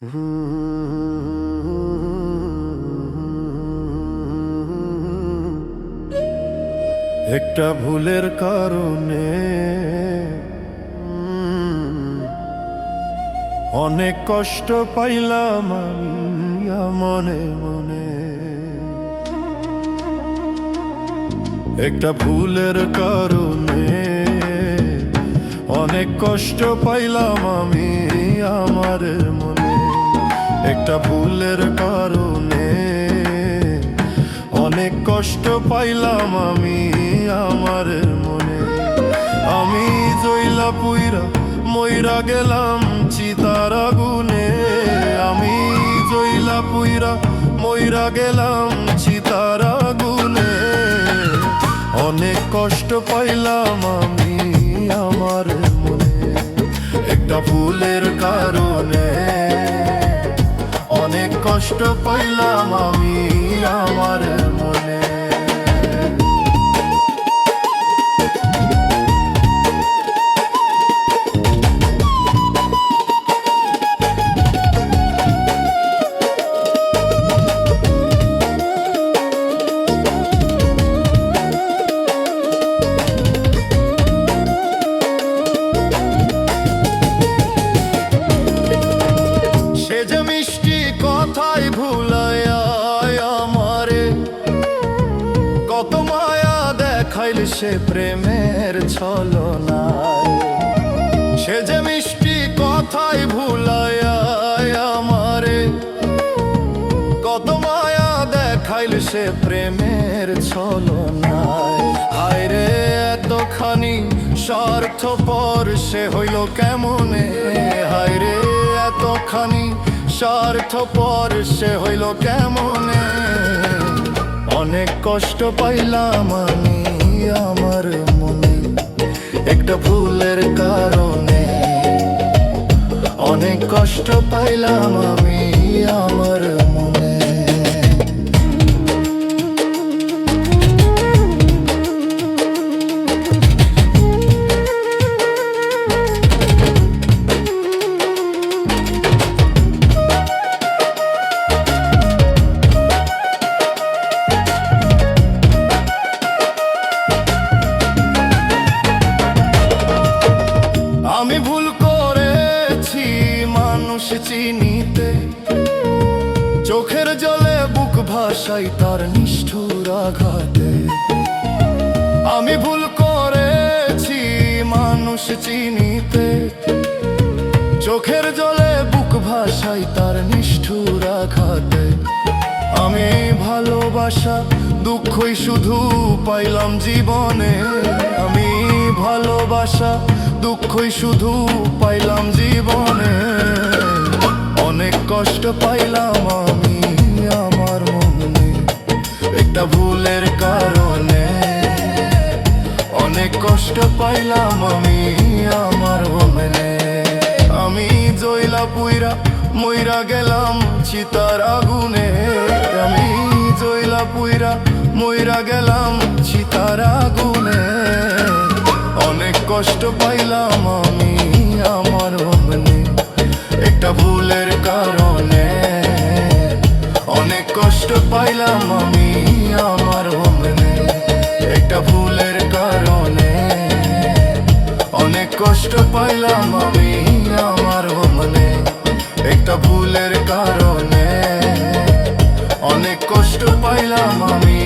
একটা ভুলের কারণে অনেক কষ্ট পাইলাম আমি মনে মনে। একটা ভুলের কারণে অনেক কষ্ট পাইলাম আমি আমার মনে। একটা ভুলের কারণে অনেক কষ্ট পাইলাম আমি আমার মনে। আমি জইলা পুইরা মইরা গেলাম চিতার আগুনে। আমি জইলা পুইরা মইরা গেলাম চিতার আগুনে। অনেক কষ্ট পাইলাম আমি আমার মনে। একটা ভুলের কারণে অনেক কষ্ট পাইলাম আমি আমার মনে। সে যে মিষ্টি কথায় ভুলাইয়া আমারে কত মায়া দেখাইল সে প্রেমের ছলনায়। সে যে মিষ্টি কথায় ভুলাইয়া আমারে কত মায়া দেখাইল সে প্রেমের ছলনায়। হায় রে এতখানি স্বার্থপর সে হইল কেমনে। হায় রে এতখানি স্বার্থপর সে হইল কেমনে। অনেক কষ্ট পাইলাম আমি আমার মনে। একটা ভুলের কারণে অনেক কষ্ট পাইলাম আমি আমার মনে। আমি ভুল করেছি মানুষ চিনিতে। চোখের জলে বুক ভাসাই তার নিষ্ঠুর আঘাতে। আমি ভুল করেছি মানুষ চিনিতে। চোখের জলে বুক ভাসাই তার নিষ্ঠুর আঘাতে। আমি ভালোবাসা দুঃখই শুধু পাইলাম জীবনে। আমি ভালোবাসা দুঃখই শুধু পাইলাম জীবনে। অনেক কষ্ট পাইলাম আমি আমার মনে। একটা ভুলের কারণে অনেক কষ্ট পাইলাম আমি আমার মনে। আমি জইলা পুইরা মইরা গেলাম চিতার আগুনে। আমি জইলা পুইরা মইরা গেলাম চিতার আগুনে। অনেক কষ্ট পাইলাম আমি আমার মনে। একটা ভুলের কারণে অনেক কষ্ট পাইলাম আমি আমার মনে। একটা ভুলের কারণে অনেক কষ্ট পাইলাম আমি আমার মনে। একটা ভুলের কারণে অনেক কষ্ট পাইলাম আমি।